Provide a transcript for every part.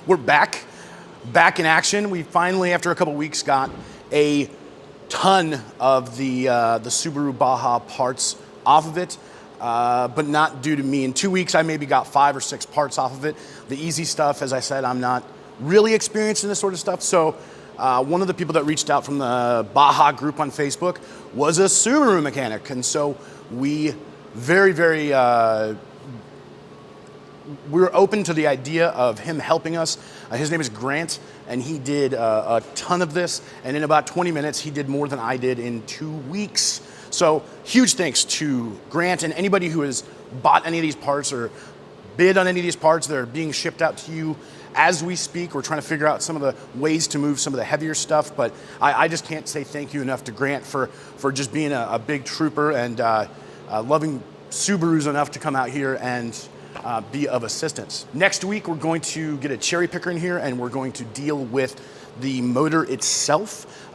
We're back in action. We finally, after a couple weeks, got a ton of the Subaru Baja parts off of it, but not due to me. In 2 weeks, I maybe got 5 or 6 parts off of it. The easy stuff, as I said, I'm not really experienced in this sort of stuff. So one of the people that reached out from the Baja group on Facebook was a Subaru mechanic. And so we we were open to the idea of him helping us. His name is Grant, and he did a ton of this. And in about 20 minutes, he did more than I did in 2 weeks. So huge thanks to Grant and anybody who has bought any of these parts or bid on any of these parts that are being shipped out to you as we speak. We're trying to figure out some of the ways to move some of the heavier stuff, but I just can't say thank you enough to Grant for just being a big trooper and loving Subarus enough to come out here and be of assistance. Next week, we're going to get a cherry picker in here and we're going to deal with the motor itself.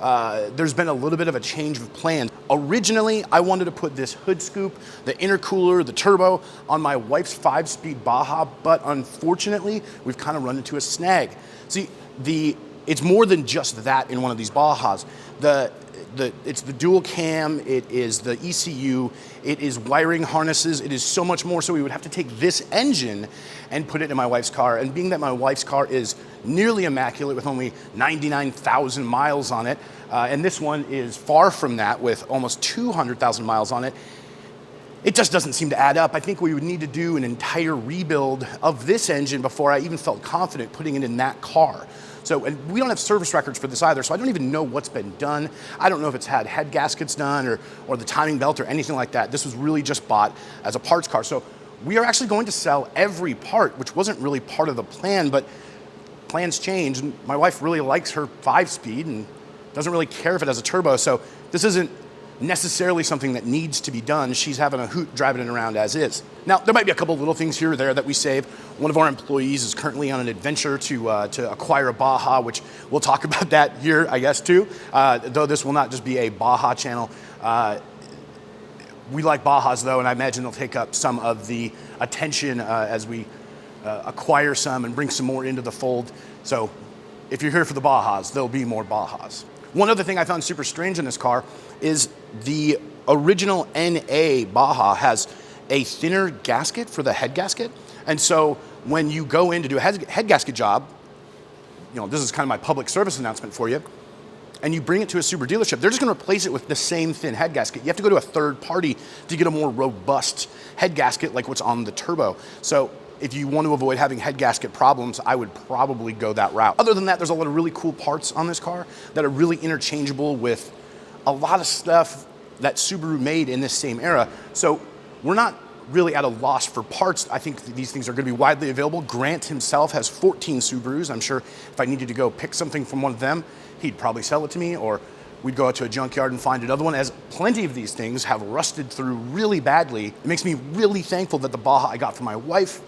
There's been a little bit of a change of plan. Originally, I wanted to put this hood scoop, the intercooler, the turbo on my wife's 5-speed Baja, but unfortunately, we've kind of run into a snag. See, it's more than just that in one of these Bajas. It's the dual cam, it is the ECU, it is wiring harnesses, it is so much more. So we would have to take this engine and put it in my wife's car. And being that my wife's car is nearly immaculate with only 99,000 miles on it, and this one is far from that with almost 200,000 miles on it, it just doesn't seem to add up. I think we would need to do an entire rebuild of this engine before I even felt confident putting it in that car. So, and we don't have service records for this either, so I don't even know what's been done. I don't know if it's had head gaskets done or the timing belt or anything like that. This was really just bought as a parts car. So we are actually going to sell every part, which wasn't really part of the plan, but plans change. And my wife really likes her 5-speed and doesn't really care if it has a turbo. So this isn't necessarily something that needs to be done. She's having a hoot driving it around as is. Now, there might be a couple little things here or there that we save. One of our employees is currently on an adventure to acquire a Baja, which we'll talk about that here, I guess, too. Though this will not just be a Baja channel. We like Bajas, though, and I imagine they'll take up some of the attention as we acquire some and bring some more into the fold. So if you're here for the Bajas, there'll be more Bajas. One other thing I found super strange in this car is the original NA Baja has a thinner gasket for the head gasket. And so when you go in to do a head gasket job, this is kind of my public service announcement for you, and you bring it to a Subaru dealership, they're just gonna replace it with the same thin head gasket. You have to go to a third party to get a more robust head gasket like what's on the turbo. So if you want to avoid having head gasket problems, I would probably go that route. Other than that, there's a lot of really cool parts on this car that are really interchangeable with a lot of stuff that Subaru made in this same era. So we're not really at a loss for parts. I think these things are going to be widely available. Grant himself has 14 Subarus. I'm sure if I needed to go pick something from one of them, he'd probably sell it to me, or we'd go out to a junkyard and find another one, as plenty of these things have rusted through really badly. It makes me really thankful that the Baja I got for my wife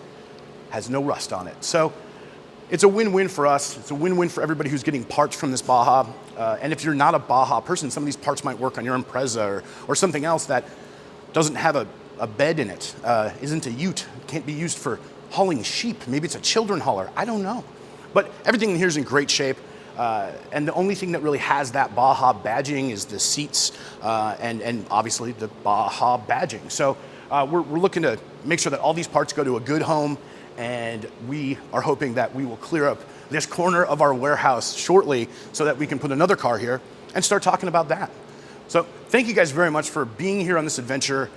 has no rust on it. So it's a win-win for us. It's a win-win for everybody who's getting parts from this Baja. And if you're not a Baja person, some of these parts might work on your Impreza or something else that doesn't have a bed in it, isn't a ute, can't be used for hauling sheep. Maybe it's a children hauler, I don't know. But everything in here is in great shape. And the only thing that really has that Baja badging is the seats and obviously the Baja badging. So we're looking to make sure that all these parts go to a good home, and we are hoping that we will clear up this corner of our warehouse shortly so that we can put another car here and start talking about that. So thank you guys very much for being here on this adventure.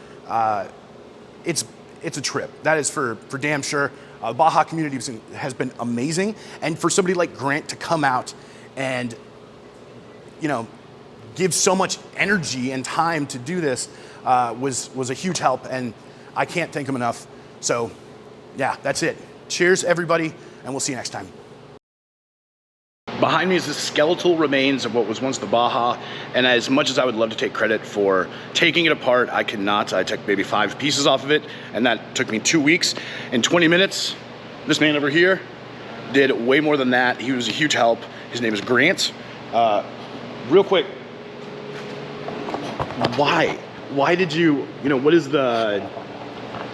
It's a trip, that is for damn sure. The Baja community has been amazing, and for somebody like Grant to come out and give so much energy and time to do this was a huge help, and I can't thank him enough. So yeah, that's it. Cheers, everybody, and we'll see you next time. Behind me is the skeletal remains of what was once the Baja, and as much as I would love to take credit for taking it apart, I cannot. I took maybe 5 pieces off of it, and that took me 2 weeks. In 20 minutes, this man over here did way more than that. He was a huge help. His name is Grant. Real quick, why did you, what is the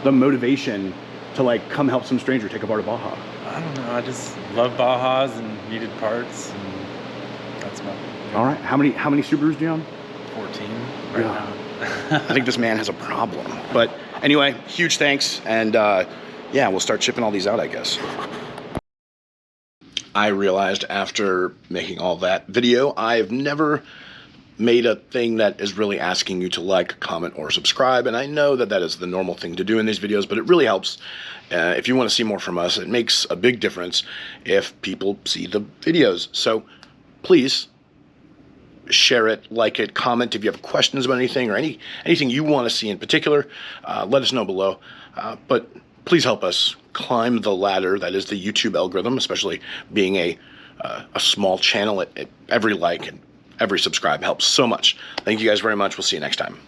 motivation to come help some stranger take apart a Baja? I don't know. I just love Bajas and needed parts, and that's my. All right. How many Subarus do you own? 14 right now. I think this man has a problem. But anyway, huge thanks, and yeah, we'll start shipping all these out, I guess. I realized after making all that video, I've never made a thing that is really asking you to like, comment, or subscribe, and I know that that is the normal thing to do in these videos, but it really helps. If you want to see more from us, it makes a big difference if people see the videos. So please share it, like it, comment if you have questions about anything or anything you want to see in particular. Let us know below. But please help us climb the ladder that is the YouTube algorithm, especially being a small channel. Every like and every subscribe helps so much. Thank you guys very much. We'll see you next time.